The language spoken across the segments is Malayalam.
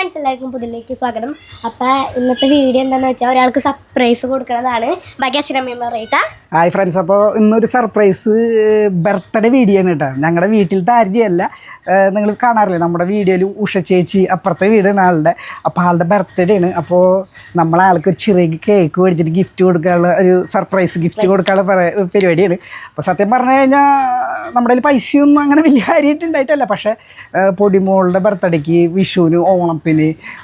ഗൈസ് എല്ലാവർക്കും പുതിയതിലേക്ക് സ്വാഗതം. അപ്പോൾ ഇന്നത്തെ വീഡിയോ എന്താണെന്ന് വെച്ചാൽ ഒരാൾക്ക് സർപ്രൈസ് കൊടുക്കുന്നതാണ്. ബാക്കി അച്ഛനമ്മ പറയട്ടാ. ഹായ് ഫ്രണ്ട്സ്, അപ്പോൾ ഇന്നൊരു സർപ്രൈസ് ബർത്ത്ഡേ വീഡിയോ ആണ് കേട്ടോ. ഞങ്ങളുടെ വീട്ടിലത്തെ ആര്യല്ല, നിങ്ങൾ കാണാറില്ലേ നമ്മുടെ വീഡിയോയിൽ ഉഷ ചേച്ചി അപ്പുറത്തെ വീടാണ് ആളുടെ. അപ്പോൾ ആളുടെ ബർത്ത്ഡേ ആണ്. അപ്പോൾ നമ്മളെ ആൾക്ക് ഒരു ചെറിയ കേക്ക് മേടിച്ചിട്ട് ഗിഫ്റ്റ് കൊടുക്കാനുള്ള ഒരു സർപ്രൈസ് ഗിഫ്റ്റ് കൊടുക്കാനുള്ള പരിപാടിയാണ്. അപ്പോൾ സത്യം പറഞ്ഞു കഴിഞ്ഞാൽ നമ്മുടെ കയ്യിൽ പൈസയൊന്നും അങ്ങനെ വലിയ കാര്യമായിട്ടുണ്ടായിട്ടല്ല. പക്ഷേ പൊടിമോളുടെ ബർത്ത്ഡേക്ക്, വിഷുവിന്, ഓണത്തിന്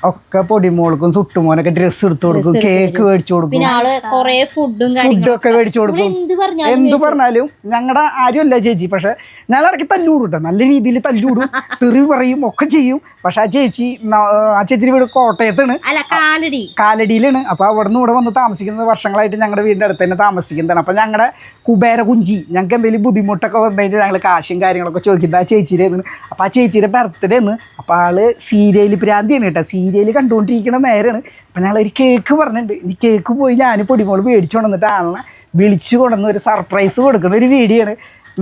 ഒക്കെ പൊടിമോൾക്കും സുട്ടുമോനൊക്കെ ഡ്രസ്സ് എടുത്തു കൊടുക്കും, കേക്ക് മേടിച്ചു കൊടുക്കും, ഫുഡൊക്കെ മേടിച്ചു കൊടുക്കും. എന്ത് പറഞ്ഞാലും ഞങ്ങളുടെ ആരുമല്ല ചേച്ചി. പക്ഷെ ഞങ്ങൾ ഇടയ്ക്ക് തല്ലൂടും കേട്ടോ, നല്ല രീതിയിൽ തല്ലൂടും, തെറി പറയും, ഒക്കെ ചെയ്യും. പക്ഷെ ആ ചേച്ചിയുടെ വീട് കോട്ടയത്താണ്, കാലടിയിലാണ്. അപ്പോൾ അവിടെ നിന്ന് ഇവിടെ വന്ന് താമസിക്കുന്നത് വർഷങ്ങളായിട്ട് ഞങ്ങളുടെ വീടിൻ്റെ അടുത്ത് തന്നെ താമസിക്കുന്നതാണ്. അപ്പോൾ ഞങ്ങളുടെ കുബേര കുഞ്ചി ഞങ്ങൾക്ക് എന്തെങ്കിലും ബുദ്ധിമുട്ടൊക്കെ വന്നു കഴിഞ്ഞാൽ ഞങ്ങൾ കാശും കാര്യങ്ങളൊക്കെ ചോദിക്കുന്നത് ആ ചേച്ചിയുടെ. അപ്പോൾ ആ ചേച്ചിയുടെ ബർത്ത്ഡേ ആണ്. അപ്പോൾ ആള് സീരിയൽ പ്രാന്തിയാണ് കേട്ടോ, സീരിയൽ കണ്ടുകൊണ്ടിരിക്കുന്ന നേരമാണ്. അപ്പം ഞങ്ങളൊരു കേക്ക് പറഞ്ഞിട്ടുണ്ട്. ഈ കേക്ക് പോയി ഞാൻ പൊടിമോൾ മേടിച്ചു കൊണ്ടുവന്നിട്ട് ആളെ വിളിച്ചു കൊണ്ടുവന്ന് ഒരു സർപ്രൈസ് കൊടുക്കുന്ന ഒരു വീഡിയോ ആണ്.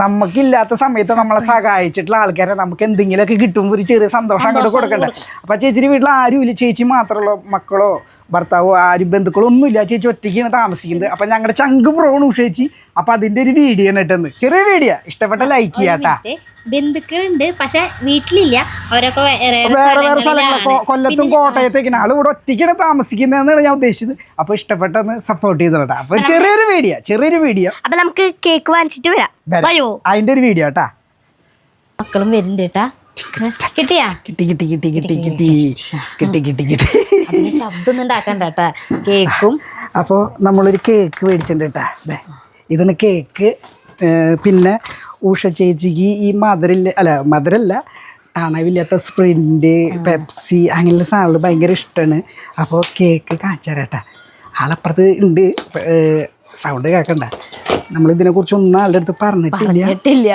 നമുക്കില്ലാത്ത സമയത്ത് നമ്മളെ സഹായിച്ചിട്ടുള്ള ആൾക്കാരെ നമുക്ക് എന്തെങ്കിലുമൊക്കെ കിട്ടുമ്പോൾ ഒരു ചെറിയ സന്തോഷം അങ്ങോട്ട് കൊടുക്കണ്ടേ. അപ്പോൾ ചേച്ചിയുടെ വീട്ടിൽ ആരുമില്ല, ചേച്ചി മാത്രമുള്ള, മക്കളോ ഭർത്താവോ ആരും ബന്ധുക്കളോ ഒന്നുമില്ല. ചേച്ചി ഒറ്റയ്ക്കാണ് താമസിക്കുന്നത്. അപ്പം ഞങ്ങളുടെ ചങ്ക് പ്രോണ് ഉഷേച്ചി. അപ്പം അതിൻ്റെ ഒരു വീഡിയോ ആണ് ഇട്ടെന്ന്, ചെറിയ വീഡിയോ. ഇഷ്ടപ്പെട്ട ലൈക്ക് ചെയ്യാട്ടാ. ബന്ധുക്കളുണ്ട്, പക്ഷെ വീട്ടിലില്ല. അവരൊക്കെ വേറെ വേറെ സ്ഥലങ്ങൾ, കൊല്ലത്തും കോട്ടയത്തേക്കാണ്. ആള് ഇവിടെ ഒറ്റയ്ക്കാണ് താമസിക്കുന്നതെന്നാണ് ഞാൻ ഉദ്ദേശിച്ചത്. അപ്പൊ ഇഷ്ടപ്പെട്ടെന്ന് സപ്പോർട്ട് ചെയ്തോട്ടാ. അപ്പൊ ചെറിയൊരു വീഡിയോ അപ്പൊ നമുക്ക് കേക്ക് വാങ്ങിച്ചിട്ട് വരാം. അതിന്റെ ഒരു വീഡിയോ കേട്ടാ. മക്കളും വരുന്നുണ്ട് കേട്ടാ. കിട്ടിയാ കിട്ടി ശബ്ദം ഉണ്ടാക്കണ്ട കേട്ടാ. കേക്കും അപ്പൊ നമ്മളൊരു കേക്ക് മേടിച്ചിട്ടുണ്ട് കേട്ടാ. ഇതിന് കേക്ക്, പിന്നെ ഉഷ ചേച്ചിക്ക് ഈ മധുരല്ല തണവില്ലാത്ത സ്പ്രിന്റ്, പെപ്സി അങ്ങനെയുള്ള സാധനങ്ങൾ ഭയങ്കര ഇഷ്ടമാണ്. അപ്പോൾ കേക്ക് കാണിച്ചാരേട്ടാ. ആളപ്പുറത്ത് ഉണ്ട്, സൗണ്ട് കേൾക്കണ്ട. നമ്മളിതിനെക്കുറിച്ച് ഒന്നും ആളുടെ അടുത്ത് പറഞ്ഞിട്ടില്ല.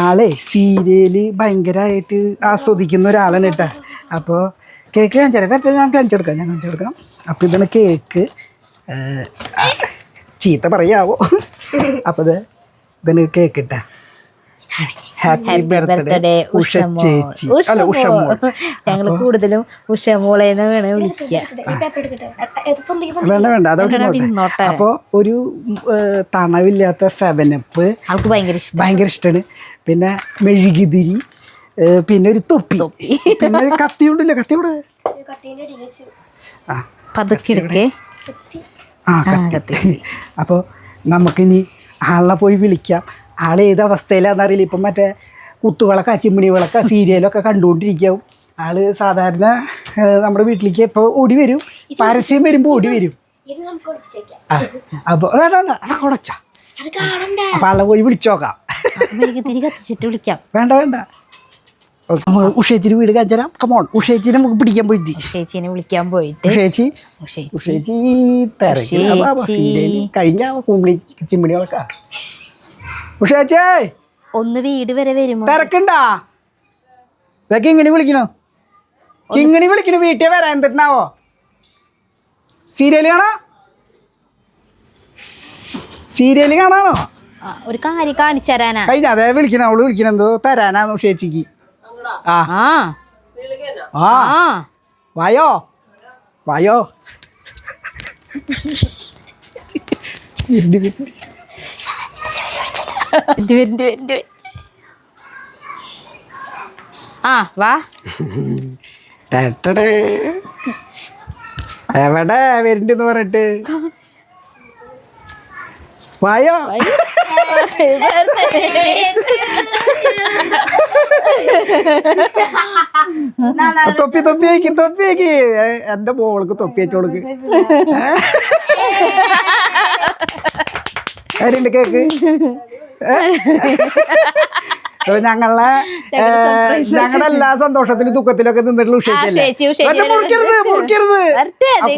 ആളെ സീരിയല് ഭയങ്കരമായിട്ട് ആസ്വദിക്കുന്ന ഒരാളാണ് കേട്ടാ. അപ്പോൾ കേക്ക് കാണിച്ചാൽ വരട്ടെ, ഞാൻ കാണിച്ചു കൊടുക്കാം. അപ്പോൾ ഇതിന് കേക്ക് ചീത്ത പറയാവോ. അപ്പോൾ ഇതിന് കേക്ക് ഇട്ടാ. ഹാപ്പി ബർത്ത്ഡേ ഉഷ ചേച്ചി, അല്ല ഉഷമോൾ. ഞങ്ങൾ കൂടുതലും ഉഷമോളേന്ന് വേണേ വിളിക്കുക. വേണ്ട അതോടെ. അപ്പോൾ ഒരു തണവില്ലാത്ത 7up ആൾക്ക് ഭയങ്കര ഇഷ്ടമാണ്. പിന്നെ മെഴുകുതിരി, പിന്നെ ഒരു തൊപ്പി, പിന്നെ ഒരു കത്തി ഉണ്ടല്ലോ, കത്തിയോടെ പതുക്കെ. അപ്പോൾ നമുക്കിനി ആളെ പോയി വിളിക്കാം. ആൾ ഏത് അവസ്ഥയിലാണെന്നറിയില്ല. ഇപ്പം മറ്റേ കുത്തുവിളക്ക, ചിമ്മിണി വിളക്ക, സീരിയലൊക്കെ കണ്ടുകൊണ്ടിരിക്കാവും. ആള് സാധാരണ നമ്മുടെ വീട്ടിലേക്ക് ഇപ്പോൾ ഓടി വരും, പരസ്യം വരുമ്പോൾ ഓടി വരും. അപ്പോൾ കുടച്ച അപ്പം ആളെ പോയി വിളിച്ചോക്കാം. വേണ്ട ഉഷേച്ചിന് വീട് കാണിച്ചാൽ കമോൺ. ഉഷേച്ചിനെ നമുക്ക് പിടിക്കാൻ പോയിട്ട് ഉഷേച്ചി തിരക്കിൽ കഴിഞ്ഞ കുമ്മിണി ചിമ്മിണികളൊക്കെ. ഉഷേച്ചേ ഒന്ന് വീട് വരെ വരുമോ? തിരക്കുണ്ടാ? ഇതൊക്കെ ഇങ്ങനെ വിളിക്കണോ? വീട്ടിൽ വരാൻ എന്തിട്ടാവോ? സീരിയല് കാണാണോ? ഒരു കാര്യം കാണിച്ചു തരാനാ. കഴിഞ്ഞ അതേ വിളിക്കണ, അവള് വിളിക്കണ എന്തോ തരാനാന്ന് ഉഷേച്ചിക്ക്. വായോ വാ. എവിടെ വരുന്നുണ്ടെന്ന് പറഞ്ഞിട്ട് വായോ. തൊപ്പിയേക്ക് എന്റെ മോൾക്ക് തൊപ്പി വെച്ചോൾക്ക്. അതിന്റെ കേക്ക് ഞങ്ങളുടെ എല്ലാ സന്തോഷത്തിലും ദുഃഖത്തിലൊക്കെ നിന്നിട്ടുള്ള ഉഷേച്ചല്ലേ. മുറിക്കരുത്.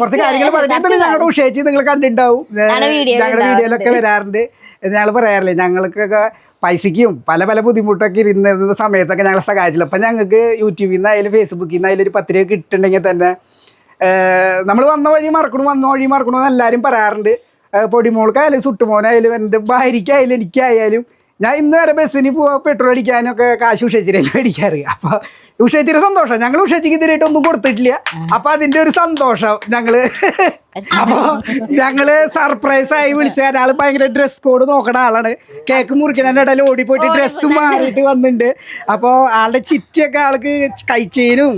കുറച്ച് കാര്യങ്ങൾ പറഞ്ഞിട്ട് ഞങ്ങളുടെ ഉഷേച്ചി നിങ്ങൾ കണ്ടിട്ടുണ്ടാവും, ഞങ്ങളുടെ വീഡിയോയിലൊക്കെ വരാറുണ്ട്. ഞങ്ങൾ പറയാറില്ലേ, ഞങ്ങൾക്കൊക്കെ പൈസയ്ക്കും പല ബുദ്ധിമുട്ടൊക്കെ ഇരുന്ന സമയത്തൊക്കെ ഞങ്ങളെ സഹായിച്ചില്ല. അപ്പം ഞങ്ങൾക്ക് യൂട്യൂബിൽ നിന്നായാലും ഫേസ്ബുക്കിൽ നിന്നായാലും ഒരു 10 രൂപ കിട്ടുന്നുണ്ടെങ്കിൽ തന്നെ നമ്മൾ വന്ന വഴി മറക്കണമെന്ന് എല്ലാവരും പറയാറുണ്ട്. പൊടിമോൾക്കായാലും സുട്ടുമോനായാലും എൻ്റെ ഭാര്യയ്ക്കായാലും എനിക്കായാലും ഞാൻ ഇന്ന് വരെ ബസ്സിന് പോവാൻ പെട്രോൾ അടിക്കാനൊക്കെ കാശ് ഉഷേച്ചിട്ടാണ് അടിക്കാറ്. അപ്പോൾ ഉഷേച്ചിയുടെ സന്തോഷം. ഞങ്ങൾ ഉഷേച്ചിക്ക് ഇതിനായിട്ട് ഒന്നും കൊടുത്തിട്ടില്ല. അപ്പൊ അതിന്റെ ഒരു സന്തോഷം ഞങ്ങള് അപ്പൊ ഞങ്ങള് സർപ്രൈസ് ആയി വിളിച്ച ഒരാള് ഭയങ്കര ഡ്രസ് കോഡ് നോക്കണ ആളാണ്. കേക്ക് മുറിക്കുന്നതിന്റെ ഇടയിൽ ഓടിപ്പോയിട്ട് ഡ്രസ്സ് മാറിയിട്ട് വന്നിട്ടുണ്ട്. അപ്പൊ ആളുടെ ചിറ്റിയൊക്കെ ആൾക്ക് കൈച്ചേനും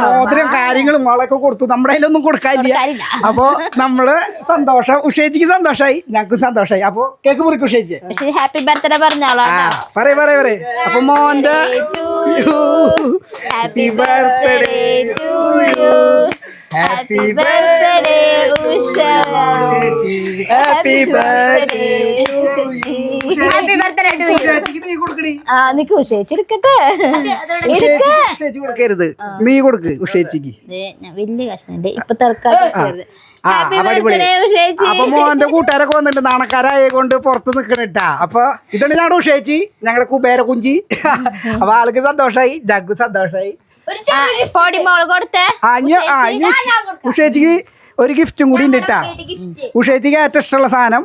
മോതിരം കാര്യങ്ങളും ആളൊക്കെ കൊടുത്തു. നമ്മുടെ കയ്യിലൊന്നും കൊടുക്കാനില്ല. അപ്പൊ നമ്മുടെ സന്തോഷം ഉഷേച്ചിക്ക് സന്തോഷമായി, ഞങ്ങൾക്കും സന്തോഷമായി. അപ്പൊ കേക്ക് മുറിക്കും ഉഷേച്ചി. ഹാപ്പി ബർത്ത്ഡേ പറഞ്ഞോളാം. പറയേ അപ്പൊ മോന്റെ happy birthday to you, happy birthday Usha, happy birthday happy birthday to you. നീ കൊടുക്കടി. നിക്ക് ഉഷേച്ചെടുക്കട്ടെ. ഉഷേച്ചി കൊടുക്കരുത്, നീ കൊടുക്ക് ഉഷേച്ചിക്ക്. വലിയ കഷ്ണുണ്ട് ഇപ്പൊ തർക്കാതെ. അപ്പൊ മോന്റെ കൂട്ടുകാരൊക്കെ വന്നിട്ട് നാണക്കാരായ കൊണ്ട് പുറത്ത് നിക്കണിട്ടാ. അപ്പൊ ഇതാണ് ഞങ്ങളുടെ ഉഷേച്ചി, ഞങ്ങളുടെ കുബേര കുഞ്ചി. അപ്പൊ ആൾക്ക് സന്തോഷായി, ജഗ്ഗു സന്തോഷായി. ഉഷേച്ചിക്ക് ഒരു ഗിഫ്റ്റും കൂടി ഉണ്ട് കേട്ടാ. ഉഷേച്ചിക്ക് ഏറ്റവും ഇഷ്ടമുള്ള സാധനം,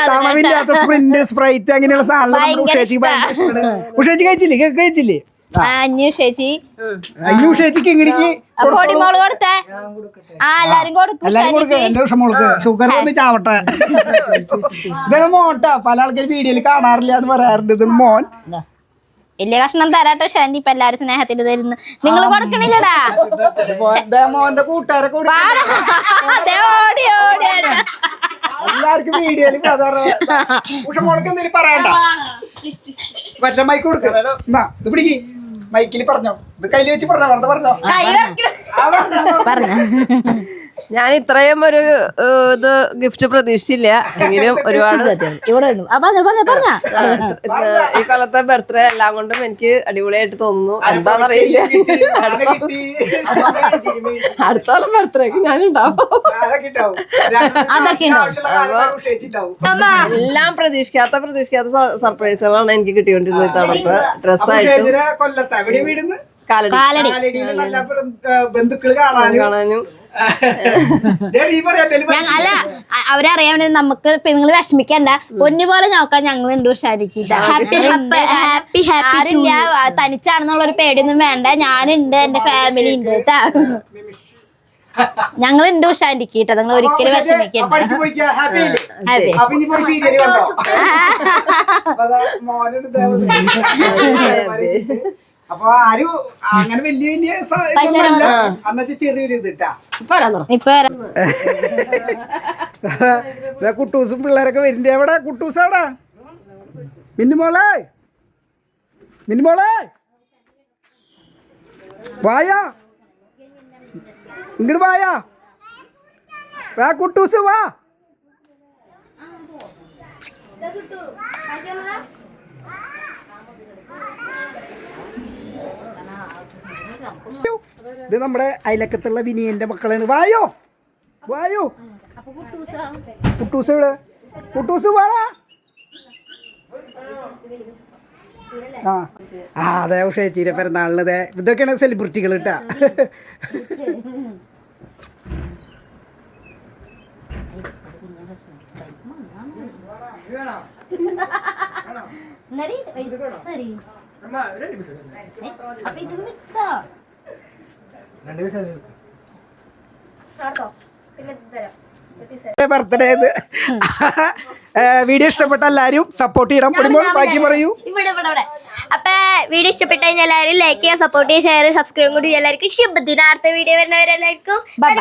തണവില്ലാത്ത സ്പ്രിന്റ് സ്പ്രൈറ്റ് അങ്ങനെയുള്ള സാധനം ഉഷേച്ചിക്ക് ഭയങ്കര ഇഷ്ടമാണ്. ഉഷേച്ചി കഴിച്ചില്ലേ? കേക്ക് കഴിച്ചില്ലേ? ഉഷേച്ചിക്ക് ഇങ്ങനെക്ക് എല്ലാരും കൊടുക്കുക. എന്റെ ഉഷമോൾക്ക് ഷുഗർ വന്ന് ചാവട്ടെ. ഇതാണ് മോട്ടാ. പല ആൾക്കാർ വീഡിയോയിൽ കാണാറില്ല എന്ന് പറയാറുണ്ട്. ഇത് മോൻ വലിയ കഷ്ണം തരാട്ടോ. ഷാനി ഇപ്പൊ എല്ലാരും സ്നേഹത്തിന് തരുന്നു, നിങ്ങൾ കൊടുക്കണില്ലടാ. മോന്റെ കൂട്ടുകാരൊക്കെ എല്ലാവർക്കും വീഡിയോയിൽ ഉഷമോൾക്ക് എന്തെങ്കിലും പറയണ്ട. മറ്റേ മൈക്ക് കൊടുക്ക, ഇത് പിടിക്ക്. മൈക്കിൽ പറഞ്ഞോ, ഇത് കയ്യിൽ വെച്ച് പറഞ്ഞോ, വെറുതെ പറഞ്ഞോ. ഞാൻ ഇത്രയും ഒരു ഇത് ഗിഫ്റ്റ് പ്രതീക്ഷിച്ചില്ല. എങ്കിലും ഒരുപാട് ഈ കൊല്ലത്തെ ബർത്ത്ഡേ എല്ലാം കൊണ്ടും എനിക്ക് അടിപൊളിയായിട്ട് തോന്നുന്നു. എന്താന്നറിയില്ല, അടുത്ത കൊല്ലം ബർത്ത്ഡേക്ക് ഞാനുണ്ടാവും. എല്ലാം പ്രതീക്ഷിക്കാത്ത സർപ്രൈസുകളാണ് എനിക്ക് കിട്ടിക്കൊണ്ടിരുന്നത് ഇത്തവണത്തെ. ഡ്രസ്സായിട്ടും ബന്ധുക്കള് കാണാനും അല്ല അവരറിയാൻ വേണ്ടി നമുക്ക് നിങ്ങൾ വിഷമിക്കണ്ട, പൊന്നുപോലെ നോക്കാൻ ഞങ്ങളുണ്ട് ഉഷാരിക്കില്ല. ആരില്ല തനിച്ചാണെന്നുള്ളൊരു പേടിയൊന്നും വേണ്ട, ഞാനുണ്ട്, എന്റെ ഫാമിലി ഉണ്ട് കേട്ടാ. ഞങ്ങളുണ്ട് ഉഷാരിക്കിട്ട, നിങ്ങൾ ഒരിക്കലും വിഷമിക്കണ്ട. അപ്പൊ ആരും അങ്ങനെ വലിയ വലിയ അന്നത്തെ ചെറിയൊരു ഇതിട്ടാ. കുട്ടൂസും പിള്ളേരൊക്കെ വരുന്നുണ്ട്. എവിടെ കുട്ടൂസാടാ? മിന്നുമോളെ വായാ, ഇങ്ങോട്ട് വായാ. കുട്ടൂസ് വാ. ഇത് നമ്മുടെ അയലക്കത്തുള്ള വിനിയന്റെ മക്കളാണ്. വായോ കുട്ടൂസ് ഇവിടെ. കുട്ടൂസ് വാടാ. അതെ ഉഷേച്ചിയുടെ പിറന്നാളിന് ഇതൊക്കെയാണ് സെലിബ്രിറ്റികൾ കേട്ടാ. ബർത്ത്ഡേ വീഡിയോ ഇഷ്ടപ്പെട്ട എല്ലാരും സപ്പോർട്ട് ചെയ്യണം. ബാക്കി പറയൂ. അപ്പൊ വീഡിയോ ഇഷ്ടപ്പെട്ട കഴിഞ്ഞാൽ എല്ലാവരും ലൈക്ക് ചെയ്യുക, സപ്പോർട്ട് ചെയ്യുക, ഷെയർ, സബ്സ്ക്രൈബ് കൂടി എല്ലാവർക്കും ശുഭദിനം. അടുത്ത വീഡിയോ വരുന്നവരെല്ലാവർക്കും ബൈ.